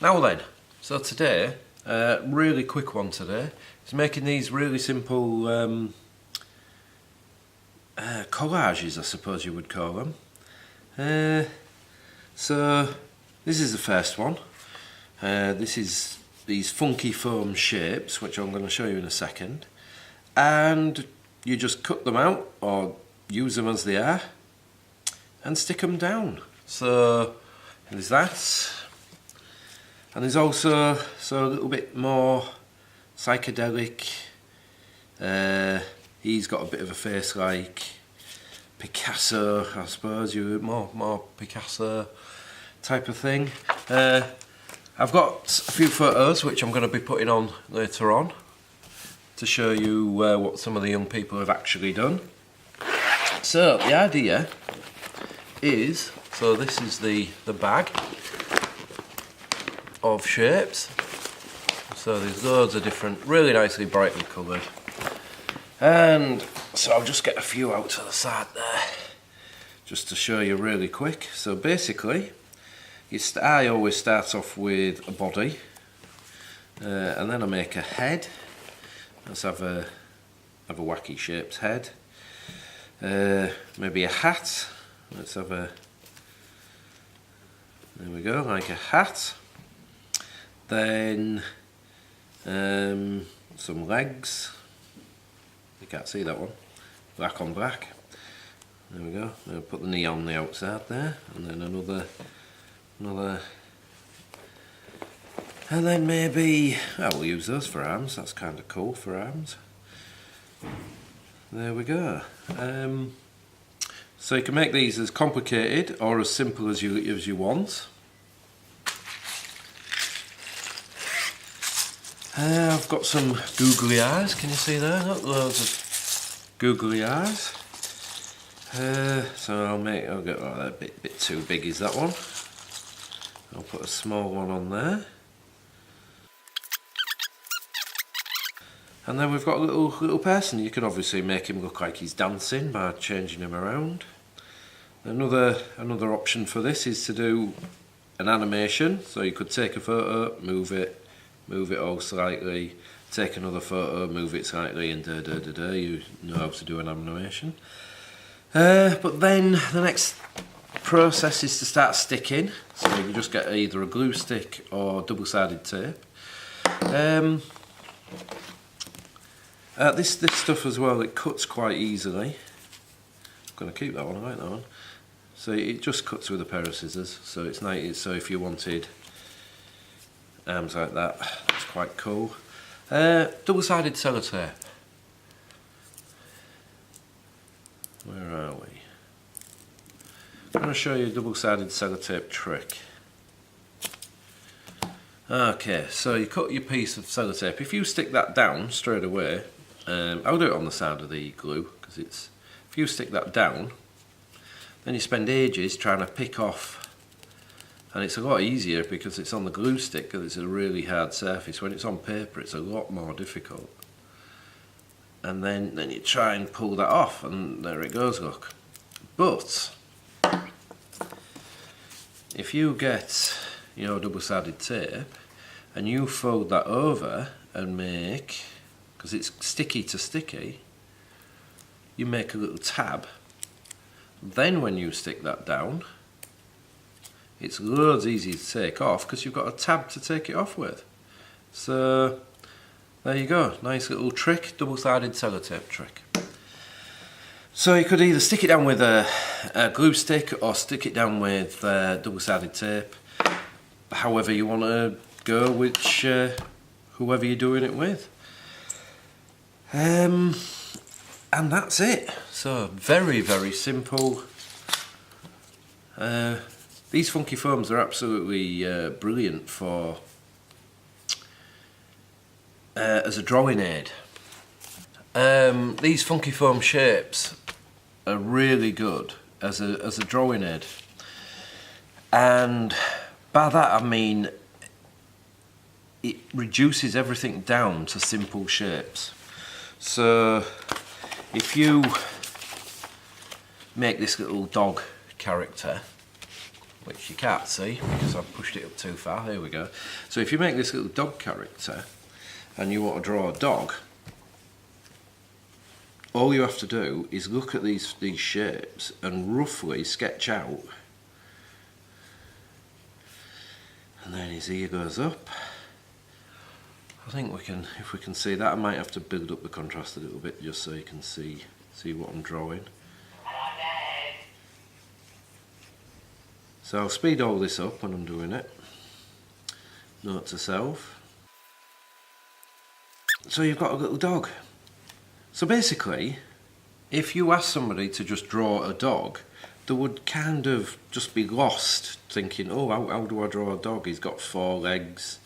Now then, so today, really quick one today, is making these really simple collages, I suppose you would call them. So this is the first one. This is these funky foam shapes, which I'm going to show you in a second. And you just cut them out or use them as they are and stick them down. So there's that. And there's also a little bit more psychedelic. He's got a bit of a face like Picasso, I suppose. You more Picasso type of thing. I've got a few photos which I'm going to be putting on later on to show you what some of the young people have actually done. So the idea is, so this is the bag of shapes. So there's loads of different, really nicely brightly coloured. And so I'll just get a few out to the side there, just to show you really quick. So basically, I always start off with a body, and then I make a head. Let's have a wacky shaped head. Maybe a hat. Let's have a, there we go, like a hat. Then some legs. You can't see that one. Black on black. There we go. I'll put the knee on the outside there, and then another, and then maybe, well, we'll use those for arms. That's kind of cool for arms. There we go. So you can make these as complicated or as simple as you want. I've got some googly eyes, can you see there? Got loads of googly eyes. So I'll get a bit too big is that one. I'll put a small one on there. And then we've got a little person. You can obviously make him look like he's dancing by changing him around. Another option for this is to do an animation. So you could take a photo, move it all slightly, take another photo, move it slightly, and you know how to do an animation. But then the next process is to start sticking. So you just get either a glue stick or double-sided tape. This stuff as well, it cuts quite easily. I'm going to keep that one, I like that one. So it just cuts with a pair of scissors, so it's nice. So if you wanted arms like that, that's quite cool. Double-sided sellotape. Where are we? I'm going to show you a double-sided sellotape trick. Okay, so you cut your piece of sellotape. If you stick that down straight away, I'll do it on the side of the glue, because if you stick that down, then you spend ages trying to pick off, and it's a lot easier because it's on the glue stick, because it's a really hard surface. When it's on paper, it's a lot more difficult. And then you try and pull that off, and there it goes, look. But if you get your double-sided tape and you fold that over and make, because it's sticky to sticky, you make a little tab. Then when you stick that down, it's loads easier to take off because you've got a tab to take it off with. So there you go, nice little trick, double-sided sellotape trick. So you could either stick it down with a glue stick or stick it down with double-sided tape, however you want to go, whoever you're doing it with. And that's it. So very, very simple. These funky foams are absolutely brilliant for as a drawing aid. These funky foam shapes are really good as a drawing aid, and by that I mean it reduces everything down to simple shapes. So if you make this little dog character, which you can't see because I've pushed it up too far. Here we go. So if you make this little dog character and you want to draw a dog, all you have to do is look at these shapes and roughly sketch out. And then his ear goes up. I think we can, if we can see that, I might have to build up the contrast a little bit just so you can see what I'm drawing. So I'll speed all this up when I'm doing it. Note to self. So you've got a little dog. So basically, if you ask somebody to just draw a dog, they would kind of just be lost thinking, oh, how do I draw a dog? He's got 4 legs,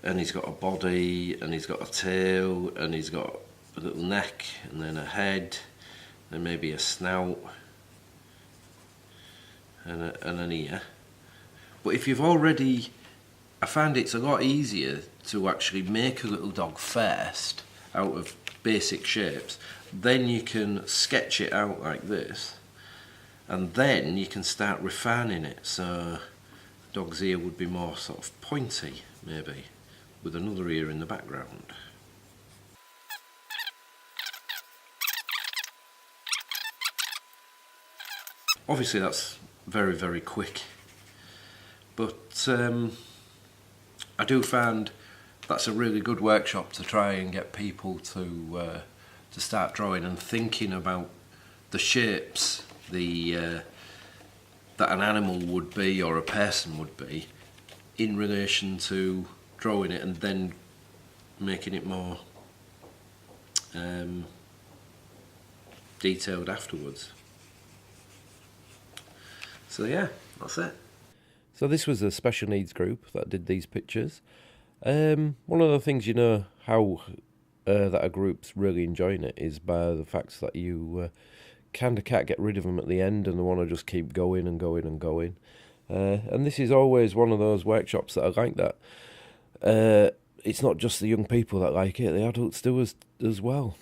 and he's got a body, and he's got a tail, and he's got a little neck, and then a head, and maybe a snout, and an ear. But if you've already, I find it's a lot easier to actually make a little dog first out of basic shapes. Then you can sketch it out like this, and then you can start refining it. So dog's ear would be more sort of pointy, maybe, with another ear in the background. Obviously that's very, very quick, but I do find that's a really good workshop to try and get people to start drawing and thinking about the shapes that an animal would be or a person would be in relation to drawing it, and then making it more detailed afterwards. So yeah, that's it. So this was a special needs group that did these pictures. One of the things you know how that a group's really enjoying it is by the fact that you kind of can't get rid of them at the end, and they want to just keep going and going and going. And this is always one of those workshops that are like that. It's not just the young people that like it, the adults do as well.